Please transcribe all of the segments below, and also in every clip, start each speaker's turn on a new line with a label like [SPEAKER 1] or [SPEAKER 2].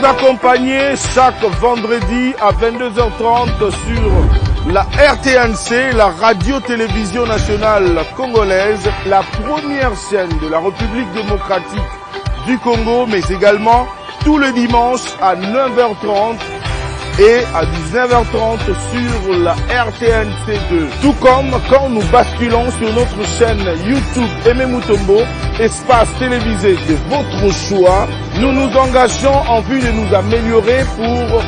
[SPEAKER 1] accompagner chaque vendredi à 22h30 sur la RTNC, la radio-télévision nationale congolaise, la première chaîne de la République démocratique du Congo, mais également tous les dimanches à 9h30 et à 19h30 sur la RTNC2. Tout comme quand nous basculons sur notre chaîne YouTube Aimé Mutombo, espace télévisé de votre choix, nous nous engageons en vue de nous améliorer pour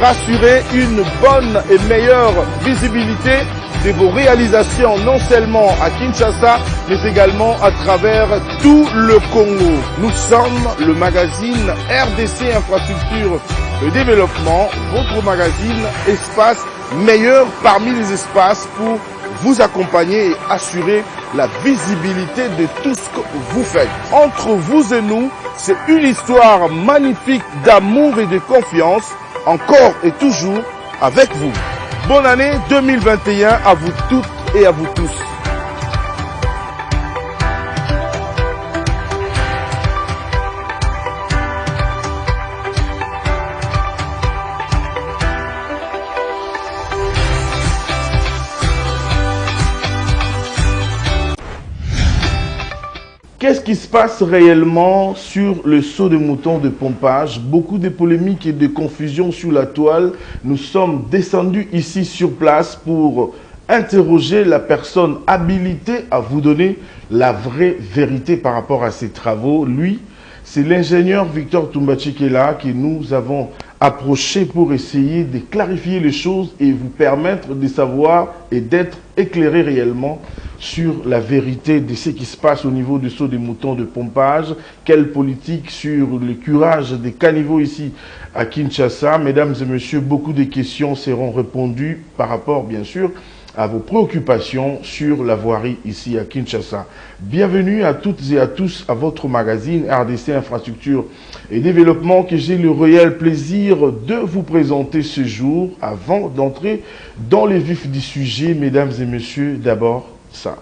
[SPEAKER 1] rassurer une bonne et meilleure visibilité de vos réalisations, non seulement à Kinshasa, mais également à travers tout le Congo. Nous sommes le magazine RDC Infrastructure et Développement, votre magazine espace meilleur parmi les espaces pour vous accompagner et assurer la visibilité de tout ce que vous faites. Entre vous et nous, c'est une histoire magnifique d'amour et de confiance, encore et toujours avec vous. Bonne année 2021 à vous toutes et à vous tous. Qu'est-ce qui se passe réellement sur le saut de mouton de pompage? Beaucoup de polémiques et de confusion sur la toile. Nous sommes descendus ici sur place pour interroger la personne habilitée à vous donner la vraie vérité par rapport à ces travaux. Lui, c'est l'ingénieur Victor Toumbachikela que nous avons approché pour essayer de clarifier les choses et vous permettre de savoir et d'être éclairé réellement sur la vérité de ce qui se passe au niveau du saut des moutons de pompage, quelle politique sur le curage des caniveaux ici à Kinshasa. Mesdames et messieurs, beaucoup de questions seront répondues par rapport, bien sûr, à vos préoccupations sur la voirie ici à Kinshasa. Bienvenue à toutes et à tous à votre magazine RDC Infrastructure et Développement que j'ai le réel plaisir de vous présenter ce jour. Avant d'entrer dans le vif du sujet, mesdames et messieurs, d'abord ça.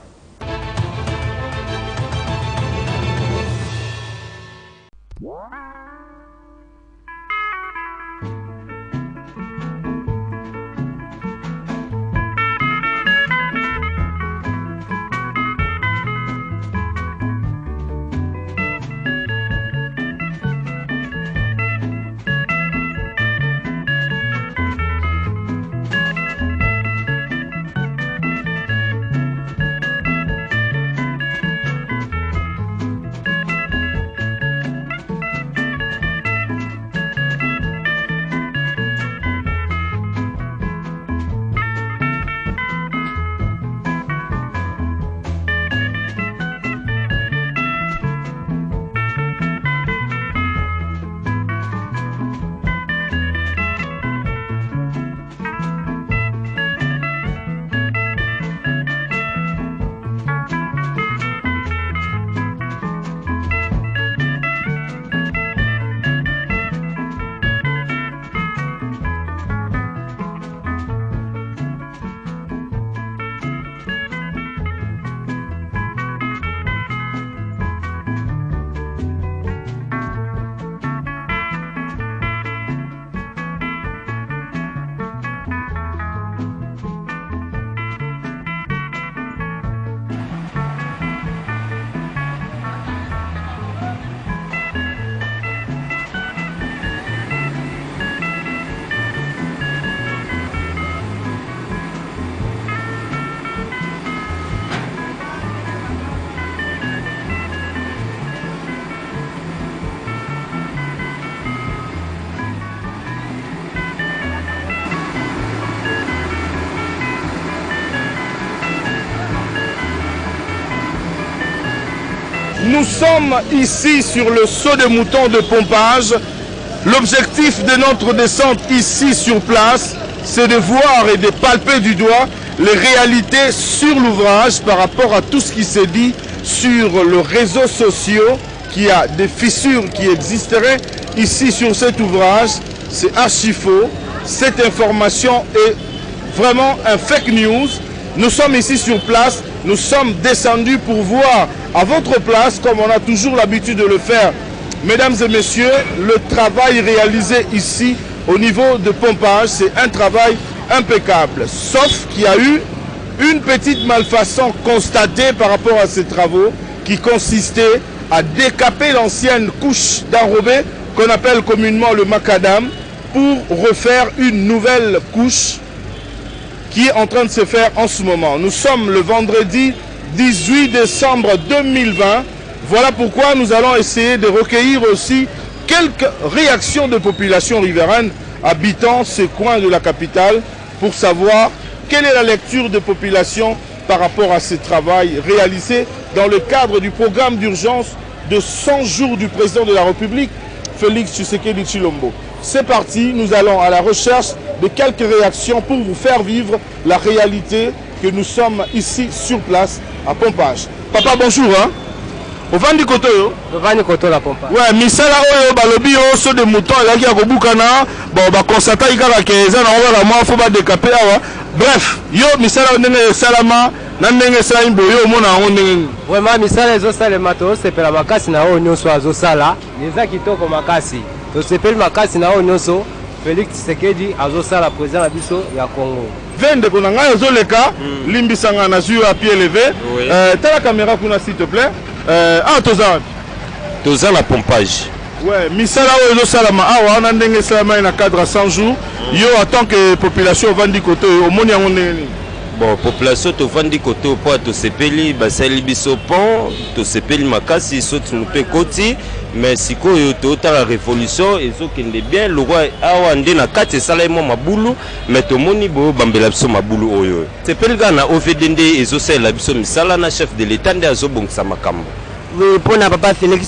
[SPEAKER 1] Nous sommes ici sur le saut de mouton de pompage. L'objectif de notre descente ici sur place, c'est de voir et de palper du doigt les réalités sur l'ouvrage par rapport à tout ce qui s'est dit sur les réseaux sociaux, qu'il y a des fissures qui existeraient ici sur cet ouvrage. C'est archi faux. Cette information est vraiment un fake news. Nous sommes ici sur place, nous sommes descendus pour voir à votre place, comme on a toujours l'habitude de le faire Mesdames et messieurs, le travail réalisé ici au niveau de pompage, c'est un travail impeccable. Sauf qu'il y a eu une petite malfaçon constatée par rapport à ces travaux qui consistait à décaper l'ancienne couche d'enrobé qu'on appelle communément le macadam pour refaire une nouvelle couche qui est en train de se faire en ce moment. Nous sommes le vendredi 18 décembre 2020. Voilà pourquoi nous allons essayer de recueillir aussi quelques réactions de populations riveraines habitant ces coins de la capitale pour savoir quelle est la lecture de population par rapport à ce travail réalisé dans le cadre du programme d'urgence de 100 jours du président de la République, Félix Tshisekedi Tshilombo. C'est parti, nous allons à la recherche de quelques réactions pour vous faire vivre la réalité que nous sommes ici sur place à Pompage. Papa, bonjour. Hein? Au Vandi Koto yo?
[SPEAKER 2] Au Vandi Koto la Pompage.
[SPEAKER 1] Ouais, misala oyo balobi yo so de mouton elaki ya kobukana, bon ba constata ikala ke eza na wala mo fo ba décaper awa. Bref, yo misala ndenge salama na ndenge sala imboyo mona ngo ndenge.
[SPEAKER 2] Vraiment misala ezo sala mato sepela makasi na oyo nyonso azo sala. Eza kitoko makasi. To sepela makasi na oyo nyonso Félix Tshisekedi azo sala président na biso ya Congo.
[SPEAKER 1] Vende ko na ngai ezo leka limbisanga na sur à pied levé. Tala caméra kuna s'il te plaît.
[SPEAKER 3] Toza la pompage.
[SPEAKER 1] Ouais, misala oyo salama awa na ndenge salama na cadre 100 jours. Yo en tant que population Vandi Koto au moni yango ndenge.
[SPEAKER 3] Bon, population to Vandi Koto po to sepeli basali biso pont, to sepeli makasi soti nupe koti, mais sikoyo to ta révolution ezokende bien le roi awa nde na kati sala mo mabulu, mais to moni bo bambela biso mabulu oyo. Sepeli na OVDND ezosala biso misala na chef de l'état nde azobongisa makambo.
[SPEAKER 4] Oui, pour na papa Félix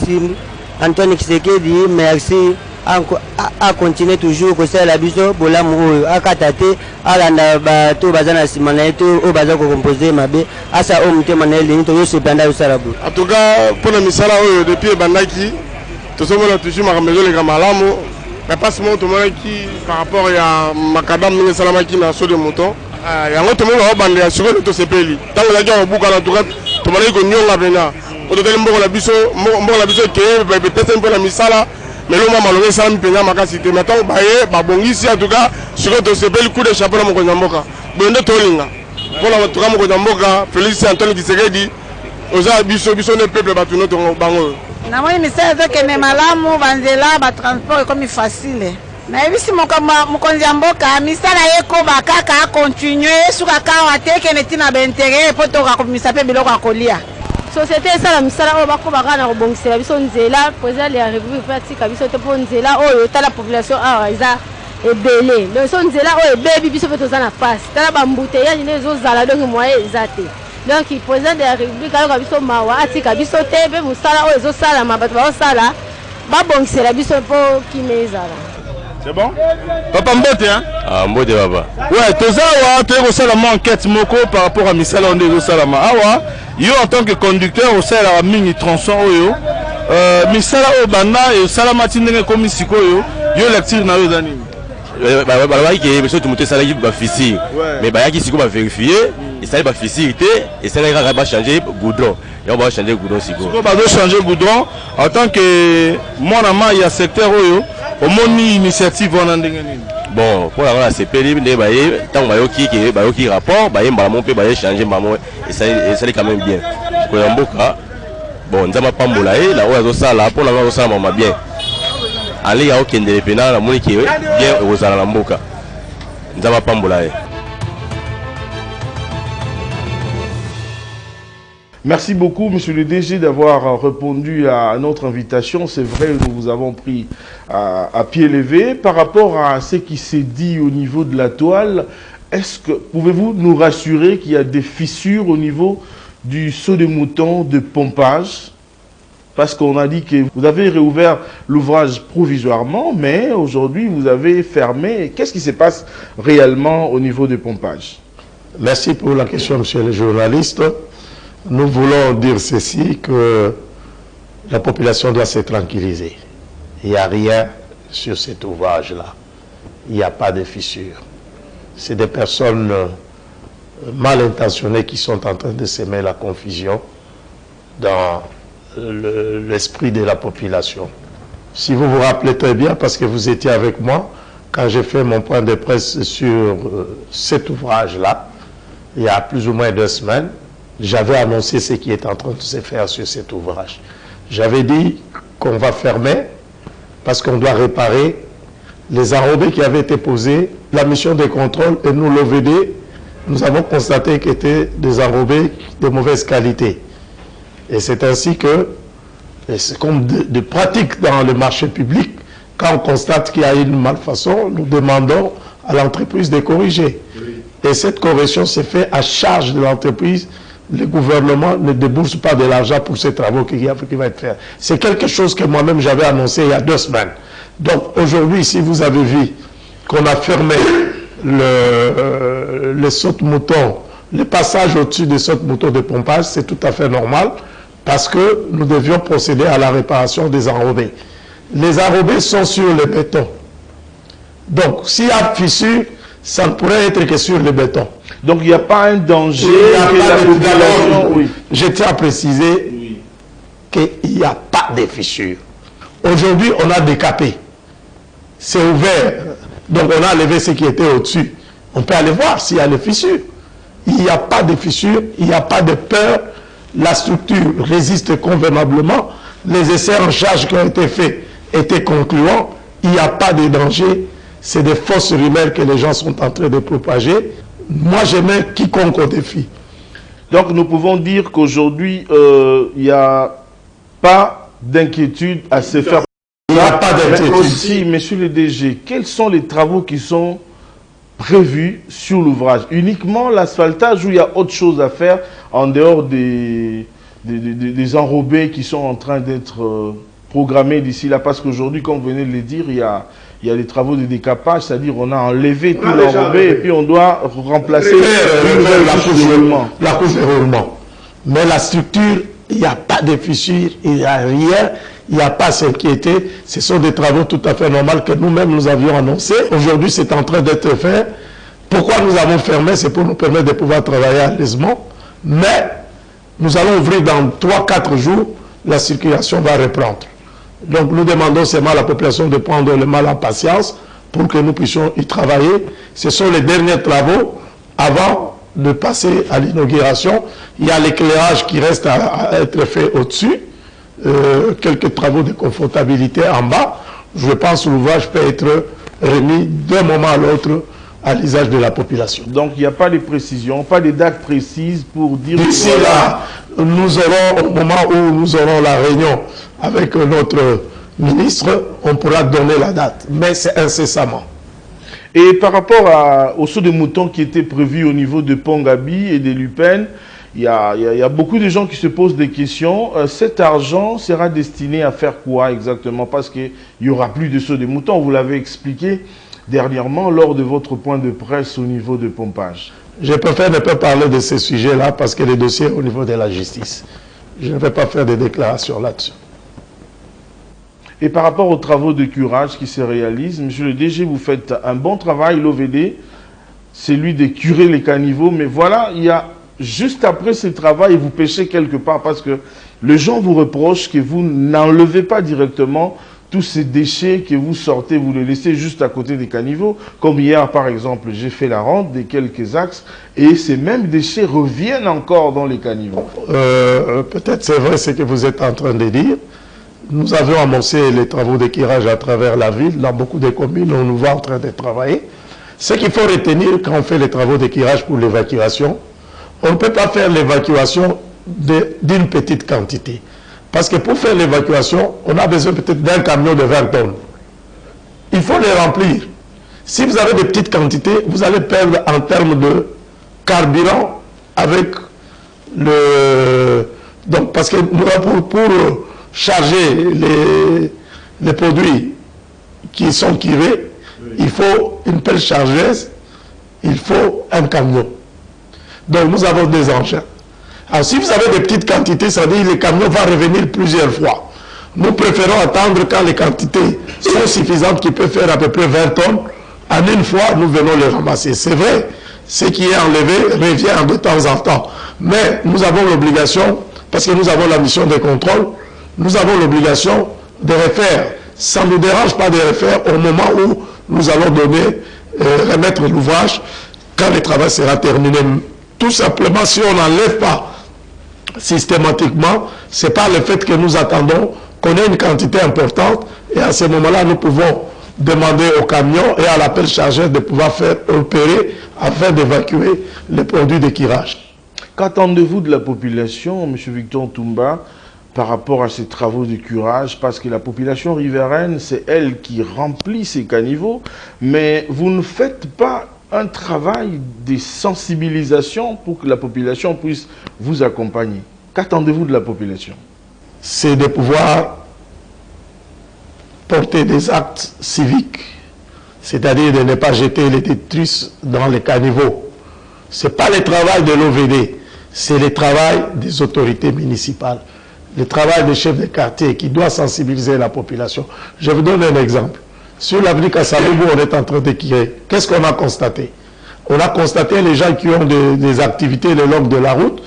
[SPEAKER 4] Antoine Tshisekedi, merci à continuer toujours que c'est la biso bolamu akatate alanda bato bazana simana eto o baza ko composer mabe asa o mutema na elini to yose banda usalabu.
[SPEAKER 5] En tout cas, pour la misala oyo depuis bandaki to somona toujours makambezo le kamalamu mais pas seulement tout monde qui par rapport à makadam ni salama qui na so de mouton yango to mona o bande ya siko to sepeli tango la jo buka na tout cas to mona ko nyonga bena o to tele mboko la biso ke ba peut-être un peu la misala. Mais le moment où ça me peine à ma casse, maintenant, bah bon ici en tout cas, sur le sepel coup de chapeau à mon Konyamoka. Bon de Tolinga. Pour la tour à mon Konyamoka, Félix Antoine Tshisekedi, aux abisso de peuple battu notre bango.
[SPEAKER 6] Namoni misala que ne malamu banzela ba transport comme facile. Na ebisi mokonzi ya mboka misala yeko bakaka continuer suka kawa teke netina bentege potoka komisa pe biloko akolia.
[SPEAKER 7] Société ça la misala oyo bakobaka na kobongisela biso nzela président ya république pratika biso te po nzela oyo tala population awa eza ebele donc so nzela oyo ebebi biso pe toza na face tala bambouteillage nde ezozala donc moyen eza te donc président de la république ayoka biso mawa atika biso te mpe mosala oyo ezosalama bato baosala babongisela biso mpo kime ezala.
[SPEAKER 1] C'est bon? Papa Mbote, hein?
[SPEAKER 3] Ah, Mbote, papa.
[SPEAKER 1] Ouais, Tozawa, tu es au enquête moko par rapport à Misala Onde Salama. Awa, yo en tant que conducteur au sein de la mini tronçon oyo, Misala Obana et Salama Tindenge comme Siko yo lecture na yo dani.
[SPEAKER 3] Bah qui est tout monter ça là va fissure. Mais bah qui Siko va vérifier et ça va facilité et ça va changer goudron. Et on va changer goudron Siko.
[SPEAKER 1] Siko va changer goudron en tant que mon ama il y a secteur oyo. Au moni initiative on a ndengeni.
[SPEAKER 3] Bon, pour la c'est pénible de bailler tant bayoki rapport bailler maman peut bailler changer maman et ça est quand même bien. Ko yamboka bon nzama pambola et la ozo sala pour la ozo sala maman bien. Ali ya okende pena la moni ki bien ozo la mboka. Nzama pambola et
[SPEAKER 1] Merci beaucoup, monsieur le DG, d'avoir répondu à notre invitation. C'est vrai, nous vous avons pris à pied levé. Par rapport à ce qui s'est dit au niveau de la toile, pouvez-vous nous rassurer qu'il y a des fissures au niveau du saut de mouton de pompage? Parce qu'on a dit que vous avez réouvert l'ouvrage provisoirement, mais aujourd'hui vous avez fermé. Qu'est-ce qui se passe réellement au niveau de pompage?
[SPEAKER 8] Merci pour la question, monsieur le journaliste. Nous voulons dire ceci, que la population doit se tranquilliser. Il n'y a rien sur cet ouvrage-là. Il n'y a pas de fissure. C'est des personnes mal intentionnées qui sont en train de semer la confusion dans l'esprit de la population. Si vous vous rappelez très bien, parce que vous étiez avec moi, quand j'ai fait mon point de presse sur cet ouvrage-là, il y a plus ou moins 2 semaines, j'avais annoncé ce qui est en train de se faire sur cet ouvrage. J'avais dit qu'on va fermer parce qu'on doit réparer les enrobés qui avaient été posés, la mission de contrôle et nous, l'OVD, nous avons constaté qu'ils étaient des enrobés de mauvaise qualité. Et c'est ainsi que, c'est comme de pratique dans le marché public, quand on constate qu'il y a une malfaçon, nous demandons à l'entreprise de corriger. Oui. Et cette correction se fait à charge de l'entreprise. Le gouvernement ne débourse pas de l'argent pour ces travaux qui va être fait. C'est quelque chose que moi-même j'avais annoncé il y a 2 semaines. Donc aujourd'hui, si vous avez vu qu'on a fermé le saute-mouton, le passage au-dessus des saute-moutons de pompage, c'est tout à fait normal parce que nous devions procéder à la réparation des enrobés. Les enrobés sont sur le béton. Donc s'il y a fissure, ça ne pourrait être que sur le béton.
[SPEAKER 1] Donc il n'y a pas un danger que la population...
[SPEAKER 8] Oui. Je tiens à préciser qu'il n'y a pas de fissures. Aujourd'hui, on a décapé. C'est ouvert. Donc on a enlevé ce qui était au-dessus. On peut aller voir s'il y a des fissures. Il n'y a pas de fissures, il n'y a pas de peur. La structure résiste convenablement. Les essais en charge qui ont été faits étaient concluants. Il n'y a pas de danger. C'est des fausses rumeurs que les gens sont en train de propager. Moi, je mets quiconque au défi.
[SPEAKER 1] Donc, nous pouvons dire qu'aujourd'hui, il n'y a pas d'inquiétude à se faire.
[SPEAKER 8] Il n'y a pas d'inquiétude.
[SPEAKER 1] Mais aussi, monsieur le DG, quels sont les travaux qui sont prévus sur l'ouvrage? Uniquement l'asphaltage ou il y a autre chose à faire en dehors des enrobés qui sont en train d'être programmés d'ici là? Parce qu'aujourd'hui, comme vous venez de le dire, il y a les travaux de décapage, c'est-à-dire on a enlevé tout l'enrobé et puis on doit remplacer
[SPEAKER 8] la couche de roulement. Mais la structure, il n'y a pas de fissure, il n'y a rien, il n'y a pas à s'inquiéter. Ce sont des travaux tout à fait normaux que nous-mêmes nous avions annoncés. Aujourd'hui, c'est en train d'être fait. Pourquoi nous avons fermé? C'est pour nous permettre de pouvoir travailler à l'aisement. Mais nous allons ouvrir dans 3-4 jours, la circulation va reprendre. Donc nous demandons seulement à la population de prendre le mal en patience pour que nous puissions y travailler. Ce sont les derniers travaux avant de passer à l'inauguration. Il y a l'éclairage qui reste à être fait au-dessus, quelques travaux de confortabilité en bas. Je pense que l'ouvrage peut être remis d'un moment à l'autre à l'usage de la population.
[SPEAKER 1] Donc il n'y a pas de précision, pas de date précise pour dire...
[SPEAKER 8] D'ici là, nous aurons, au moment où nous aurons la réunion avec notre ministre, on pourra donner la date, mais c'est incessamment.
[SPEAKER 1] Et par rapport au saut de mouton qui était prévu au niveau de Pongabi et de Lupin, il y a beaucoup de gens qui se posent des questions. Cet argent sera destiné à faire quoi exactement? Parce qu'il n'y aura plus de saut de mouton, vous l'avez expliqué dernièrement lors de votre point de presse au niveau de pompage.
[SPEAKER 8] Je préfère ne pas parler de ces sujets-là parce que les dossiers au niveau de la justice. Je ne vais pas faire des déclarations là-dessus.
[SPEAKER 1] Et par rapport aux travaux de curage qui se réalisent, monsieur le DG, vous faites un bon travail, l'OVD, c'est lui de curer les caniveaux, mais voilà, il y a juste après ce travail, vous pêchez quelque part parce que les gens vous reprochent que vous n'enlevez pas directement tous ces déchets que vous sortez, vous les laissez juste à côté des caniveaux. Comme hier, par exemple, j'ai fait la ronde de quelques axes et ces mêmes déchets reviennent encore dans les caniveaux.
[SPEAKER 8] Peut-être c'est vrai ce que vous êtes en train de dire. Nous avions amorcé les travaux d'éclairage à travers la ville. Dans beaucoup de communes, on nous voit en train de travailler. Ce qu'il faut retenir quand on fait les travaux d'éclairage pour l'évacuation, on ne peut pas faire l'évacuation d'une petite quantité. Parce que pour faire l'évacuation, on a besoin peut-être d'un camion de 20 tonnes. Il faut les remplir. Si vous avez des petites quantités, vous allez perdre en termes de carburant avec le... Donc, parce que pour charger les produits qui sont tirés, il faut une pelle chargeuse, il faut un camion. Donc, nous avons des engins. Alors, si vous avez des petites quantités, ça veut dire que le camion va revenir plusieurs fois. Nous préférons attendre quand les quantités sont suffisantes, qui peuvent faire à peu près 20 tonnes. En une fois, nous venons les ramasser. C'est vrai, ce qui est enlevé revient de temps en temps. Mais nous avons l'obligation, parce que nous avons la mission de contrôle, nous avons l'obligation de refaire ça ne nous dérange pas de le faire au moment où nous allons remettre l'ouvrage quand le travail sera terminé. Tout simplement, si on n'enlève pas systématiquement, c'est pas le fait que nous attendons qu'on ait une quantité importante et à ce moment-là, nous pouvons demander au camion et à l'appel chargeur de pouvoir faire opérer afin d'évacuer les produits de curage.
[SPEAKER 1] Qu'attendez-vous de la population, M. Victor Ntumba, par rapport à ces travaux de curage? Parce que la population riveraine, c'est elle qui remplit ces caniveaux, mais vous ne faites pas un travail de sensibilisation pour que la population puisse vous accompagner. Qu'attendez-vous de la population?
[SPEAKER 8] C'est de pouvoir porter des actes civiques, c'est-à-dire de ne pas jeter les détritus dans les caniveaux. Ce n'est pas le travail de l'OVD, c'est le travail des autorités municipales, le travail des chefs de quartier qui doit sensibiliser la population. Je vous donne un exemple. Sur l'avenue Kassaloubo, on est en train de tirer. Qu'est-ce qu'on a constaté? On a constaté les gens qui ont des activités le long de la route,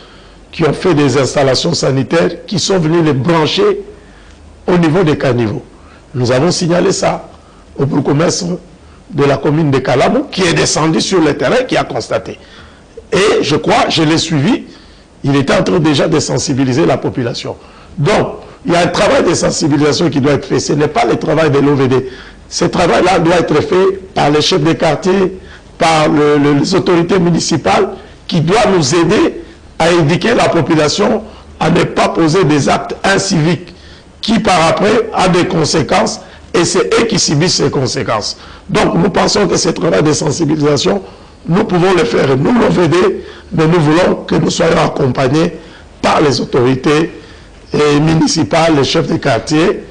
[SPEAKER 8] qui ont fait des installations sanitaires, qui sont venus les brancher au niveau des caniveaux. Nous avons signalé ça au bourgmestre de la commune de Kalamo, qui est descendu sur le terrain, qui a constaté. Et je crois, je l'ai suivi, il était en train déjà de sensibiliser la population. Donc, il y a un travail de sensibilisation qui doit être fait. Ce n'est pas le travail de l'OVD. Ce travail-là doit être fait par les chefs de quartier, par les autorités municipales, qui doivent nous aider à éduquer la population à ne pas poser des actes inciviques qui, par après, a des conséquences, et c'est eux qui subissent ces conséquences. Donc, nous pensons que ce travail de sensibilisation, nous pouvons le faire, nous l'OVD, mais nous voulons que nous soyons accompagnés par les autorités municipales, les chefs de quartier,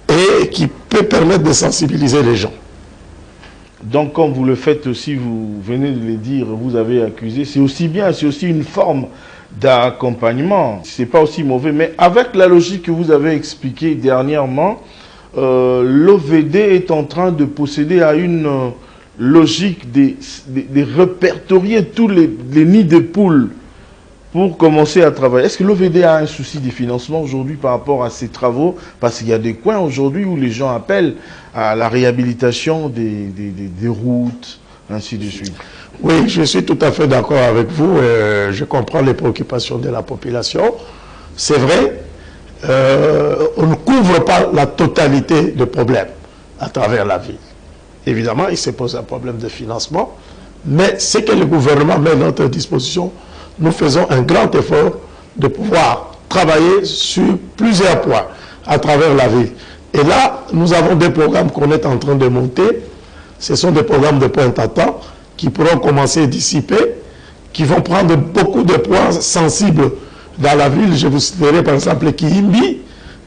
[SPEAKER 8] et qui peut permettre de sensibiliser les gens.
[SPEAKER 1] Donc, comme vous le faites aussi, vous venez de le dire, vous avez accusé, c'est aussi bien, c'est aussi une forme d'accompagnement. C'est pas aussi mauvais, mais avec la logique que vous avez expliquée dernièrement, l'OVD est en train de procéder à une logique de répertorier tous les nids de poules pour commencer à travailler. Est-ce que l'OVD a un souci de financement aujourd'hui par rapport à ces travaux? Parce qu'il y a des coins aujourd'hui où les gens appellent à la réhabilitation des routes, ainsi de suite.
[SPEAKER 8] Oui, je suis tout à fait d'accord avec vous. Je comprends les préoccupations de la population. C'est vrai, on ne couvre pas la totalité des problèmes à travers la ville. Évidemment, il se pose un problème de financement, mais ce que le gouvernement met à notre disposition, nous faisons un grand effort de pouvoir travailler sur plusieurs points à travers la ville. Et là, nous avons des programmes qu'on est en train de monter. Ce sont des programmes de pointe à temps qui pourront commencer d'ici peu, qui vont prendre beaucoup de points sensibles dans la ville. Je vous citerai par exemple Kihimbi,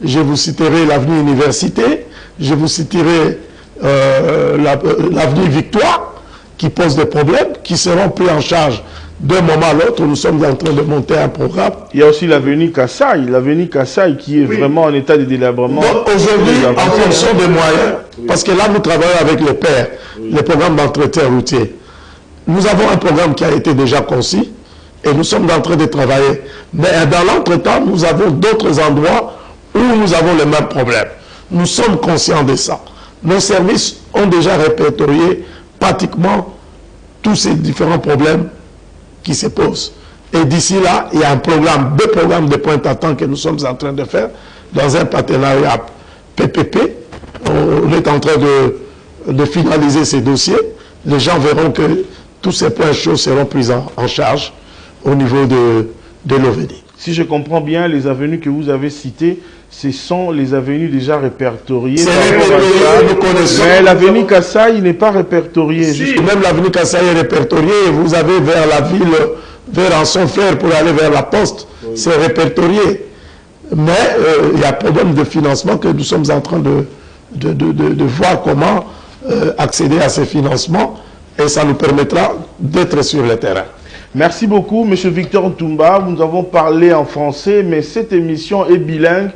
[SPEAKER 8] je vous citerai l'avenue Université, je vous citerai l'avenue Victoire, qui pose des problèmes, qui seront pris en charge d'un moment à l'autre. Nous sommes en train de monter un programme.
[SPEAKER 1] Il y a aussi l'avenue Kassaï qui est vraiment en état de délabrement.
[SPEAKER 8] Aujourd'hui, en fonction des moyens, parce que là nous travaillons avec le PER, le programme d'entretien routier. Nous avons un programme qui a été déjà conçu et nous sommes en train de travailler. Mais dans l'entretemps, nous avons d'autres endroits où nous avons les mêmes problèmes. Nous sommes conscients de ça. Nos services ont déjà répertorié pratiquement tous ces différents problèmes qui se posent. Et d'ici là, il y a un programme, deux programmes de pointe à temps que nous sommes en train de faire dans un partenariat PPP. On est en train de finaliser ces dossiers. Les gens verront que tous ces points chauds seront pris en charge au niveau de l'OVD.
[SPEAKER 1] Si je comprends bien, les avenues que vous avez citées, ce sont les avenues déjà répertoriées. Mais l'avenue Kassaï n'est pas répertoriée.
[SPEAKER 8] Si, même l'avenue Kassaï est répertoriée. Vous avez vers la ville, vers Anson-Fer pour aller vers la poste, c'est répertorié. Mais il y a un problème de financement que nous sommes en train de voir comment accéder à ces financements et ça nous permettra d'être sur le terrain.
[SPEAKER 1] Merci beaucoup, M. Victor Ntumba. Nous avons parlé en français, mais cette émission est bilingue.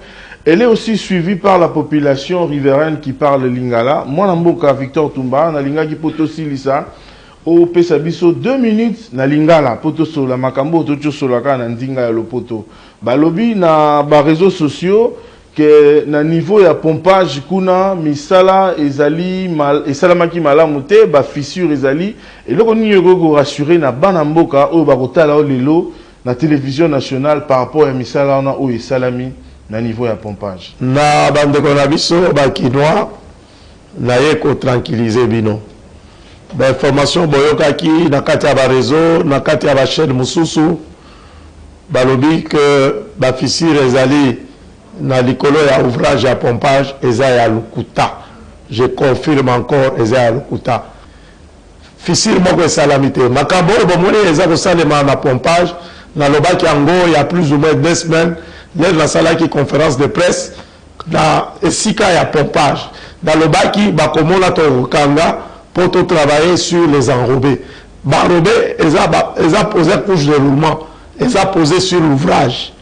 [SPEAKER 1] Elle est aussi suivie par la population riveraine qui parle lingala. Moi, Namboka Victor Ntumba, na linga ki poto silisa, au pesabiso 2 minutes na lingala, poto sola makambo, tocho solaka na ndinga ya lopoto. Balobi na ba réseaux sociaux que na niveau ya pompage kuna misala ezali esalamaki malamu te ba fissure ezali eloko nini yoko rassurer na bana mboka oyo bakotala o lelo na télévision nationale par rapport à misala na oyo esalami na niveau ya pompage
[SPEAKER 8] na bandeko na biso bakinois na ye ko tranquilliser bino ba information boyokaki na kati ya ba réseau na kati ya ba chaîne mususu balobi que ba fissure ezali na likolo ya ouvrage ya pompage eza ya lukuta. Je confirme encore eza ya lukuta. Fissure moko esalami te. Makambo bomoni eza kosalema na pompage na lobaki yango il y a plus ou moins 2 semaines lors de la salaki conférence de presse na esika ya pompage. Na lobaki bakomona to kanga pour to travailler sur les enrobés. Enrobés eza posé couche de roulement, eza posé sur l'ouvrage.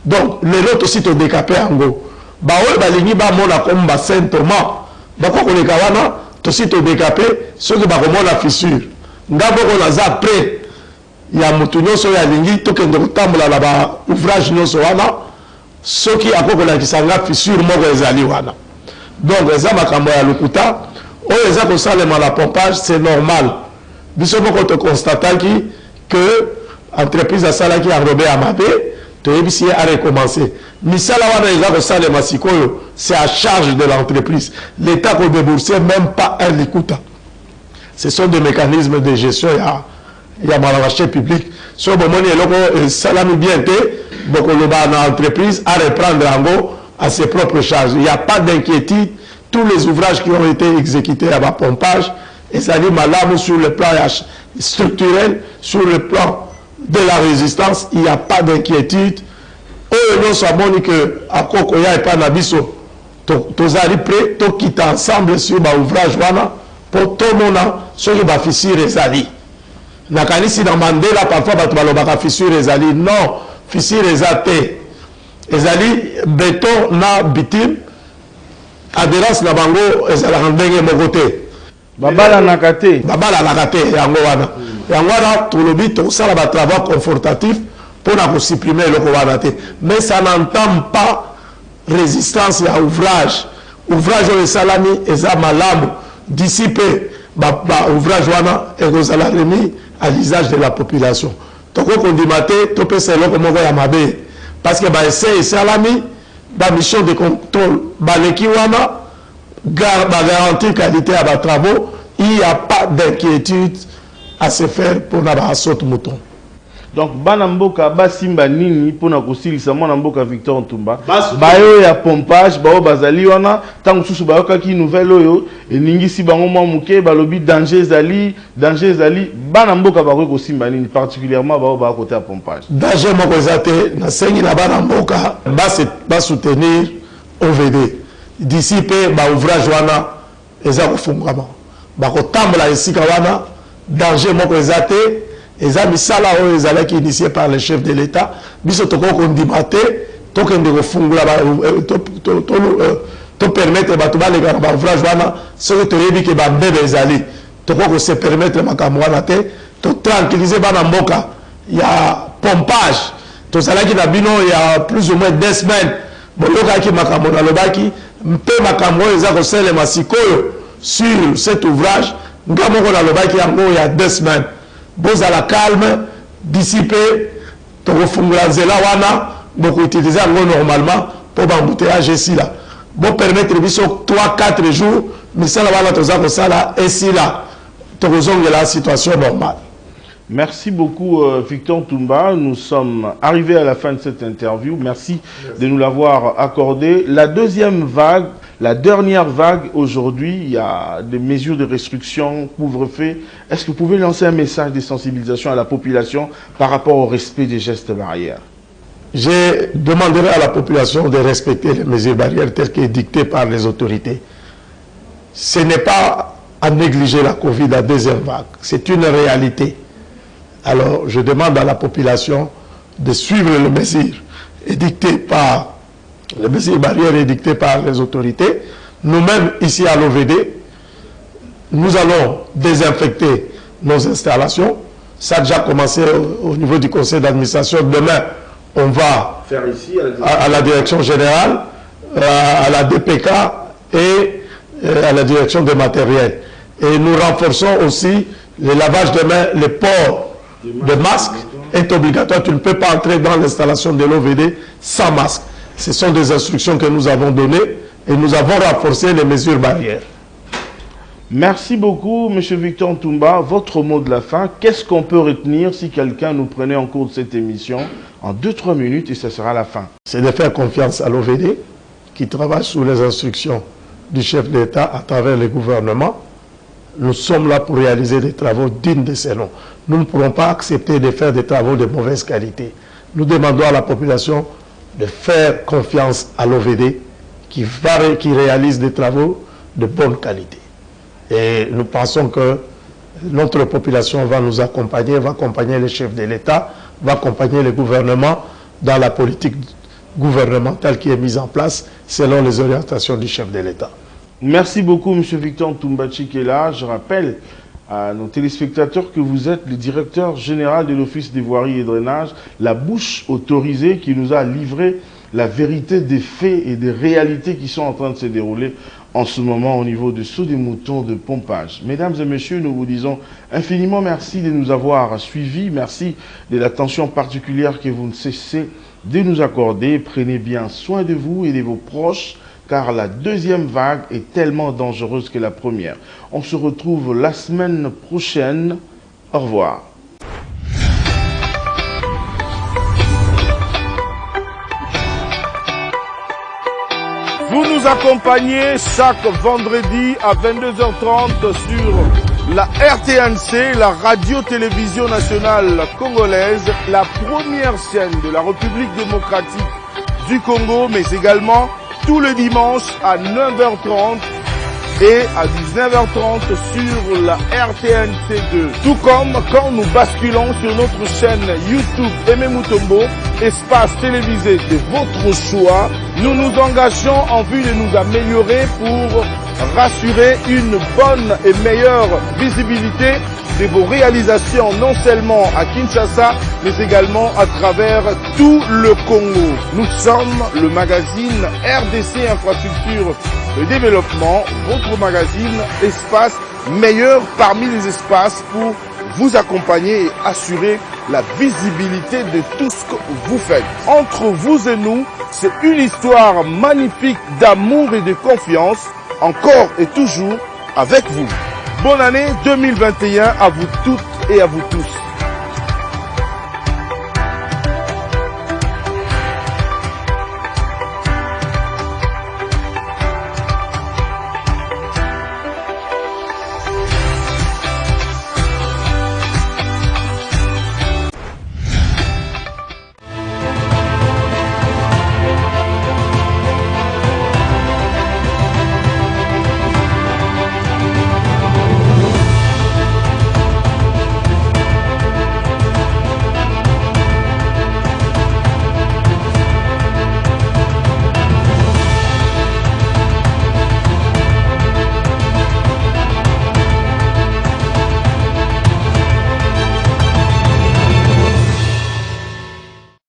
[SPEAKER 8] Donc, les autres aussi te décapé en go. Bah ouais, bah l'ini bah mon comme bah Saint Thomas. Bah quoi qu'on est kawana, te aussi te décapé, ceux qui bah comment la fissure. Ngabo qu'on a za prêt. Il y a moutonio so ya lingi, to kende kutambula là bas ouvrage no so wana. Ceux qui a quoi qu'on a qui s'enga fissure mo ezali wana. Donc eza makambo ya lukuta, o eza ko salema la pompage, c'est normal. Biso ko te constater que entreprise a sala qui a enrobé à mabé. C'est à recommencer. C'est à charge de l'entreprise. L'État peut débourser même pas un likuta. Ce sont des mécanismes de gestion. Il y a marché public. Si on a salami bien, l'entreprise à reprendre en gros à ses propres charges. Il n'y a pas d'inquiétude. Tous les ouvrages qui ont été exécutés à ma pompage, et ça dit malade sur le plan structurel, sur le plan de la résistance, il n'y a pas d'inquiétude. Nous savons que à Kokoya et Panabiso, tous allés prêts, tous quittent ensemble sur l'ouvrage pour tout le monde, ceux qui vont fissure les alliés. Nakanisi dans Mandela, parfois, ils vont fissure les alliés. Non, fissure les athées. Les alliés, béton, na bitume, adhérence na bango, ils allaient rendre mon côté.
[SPEAKER 1] Babala nakate.
[SPEAKER 8] Babala nakate, yango wana. Yango wana, tout le but, tout ça, va travail confortatif pour supprimer le couvanaté. Mais ça n'entame pas résistance à ouvrage. Ouvrage au salami, et ça malam, dissiper, ouvrage wana, et vous allez remis à l'usage de la population. Donc, on dit maté, tout peut se le comme on va y parce que c'est salami, la mission de contrôle, baleki wana, garantir qualité à vos travaux, il n'y a pas d'inquiétude à se faire pour n'avoir saute mouton.
[SPEAKER 1] Donc banamboka basimba nini pona kosilisa mwana mboka Victor Ntumba bayo ya pompage bao bazali wana tangu susu bayoka ki nouvelle oyo eningisi bango mwa muke balobi danger zali banamboka bako kosimba nini particulièrement bao ba côté ya pompage
[SPEAKER 8] danger moko ezate na sengi na banamboka ba soutenir OVD d'ici pe ba ouvrage wana eza kofungama bako tambla esika wana danger moko ezate eza misala oyo ezalaki initié par le chef de l'État biso toko kondimate tokende kofungula to permettre bato baleka na baouvrage wana soki toyebi ke bambebe ezali toko kose permettre makambo wana te to tranquilliser bana mboka ya pompage tozalaki na bino ya plus ou moins 2 semaines boyokaki makambo nalobaki mpe makambo oyo eza kosalema sikoyo sur cet ouvrage nga moko nalobaki yango ya 2 semaines vous à la calme, dissiper, tu refungula zela wana, beaucoup utiliser normalement pour l'embouteillage ici là. Bon permettre 3-4 jours, mais ça là wana toza ko sala ici là. Tu resolves la situation normale.
[SPEAKER 1] Merci beaucoup Victor Ntumba. Nous sommes arrivés à la fin de cette interview. Merci de nous l'avoir accordé. La deuxième vague, la dernière vague aujourd'hui, il y a des mesures de restriction, couvre-feu. Est-ce que vous pouvez lancer un message de sensibilisation à la population par rapport au respect des gestes barrières?
[SPEAKER 8] Je demanderai à la population de respecter les mesures barrières telles que dictées par les autorités. Ce n'est pas à négliger la Covid, la deuxième vague. C'est une réalité. Alors, je demande à la population de suivre les mesures édictées par les mesures barrières édictées par les autorités. Nous-mêmes, ici à l'OVD, nous allons désinfecter nos installations. Ça a déjà commencé au niveau du conseil d'administration. Demain, on va faire ici à la direction générale à la DPK et à la direction des matériels. Et nous renforçons aussi le lavage de mains, le port de masque est obligatoire. Tu ne peux pas entrer dans l'installation de l'OVD sans masque. Ce sont des instructions que nous avons données et nous avons renforcé les mesures barrières.
[SPEAKER 1] Merci beaucoup, M. Victor Ntumba. Votre mot de la fin, qu'est-ce qu'on peut retenir si quelqu'un nous prenait en cours de cette émission en 2-3 minutes et ce sera la fin?
[SPEAKER 8] C'est de faire confiance à l'OVD qui travaille sous les instructions du chef d'État à travers le gouvernement. Nous sommes là pour réaliser des travaux dignes de ces noms. Nous ne pourrons pas accepter de faire des travaux de mauvaise qualité. Nous demandons à la population de faire confiance à l'OVD qui réalise des travaux de bonne qualité. Et nous pensons que notre population va nous accompagner, va accompagner les chefs de l'État, va accompagner le gouvernement dans la politique gouvernementale qui est mise en place selon les orientations du chef de l'État.
[SPEAKER 1] Merci beaucoup, M. Victor Ntumba Tshikela. Je rappelle à nos téléspectateurs que vous êtes le directeur général de l'Office des voiries et drainages, la bouche autorisée qui nous a livré la vérité des faits et des réalités qui sont en train de se dérouler en ce moment au niveau de Saut des Moutons de pompage. Mesdames et messieurs, nous vous disons infiniment merci de nous avoir suivis. Merci de l'attention particulière que vous ne cessez de nous accorder. Prenez bien soin de vous et de vos proches, car la deuxième vague est tellement dangereuse que la première. On se retrouve la semaine prochaine. Au revoir. Vous nous accompagnez chaque vendredi à 22h30 sur la RTNC, la radio-télévision nationale congolaise, la première chaîne de la République démocratique du Congo, mais également tous les dimanches à 9h30 et à 19h30 sur la RTNC2. Tout comme quand nous basculons sur notre chaîne YouTube Aimé Mutombo, espace télévisé de votre choix, nous nous engageons en vue de nous améliorer pour rassurer une bonne et meilleure visibilité de vos réalisations, non seulement à Kinshasa, mais également à travers tout le Congo. Nous sommes le magazine RDC Infrastructure et Développement, votre magazine espace meilleur parmi les espaces pour vous accompagner et assurer la visibilité de tout ce que vous faites. Entre vous et nous, c'est une histoire magnifique d'amour et de confiance, encore et toujours avec vous. Bonne année 2021 à vous toutes et à vous tous.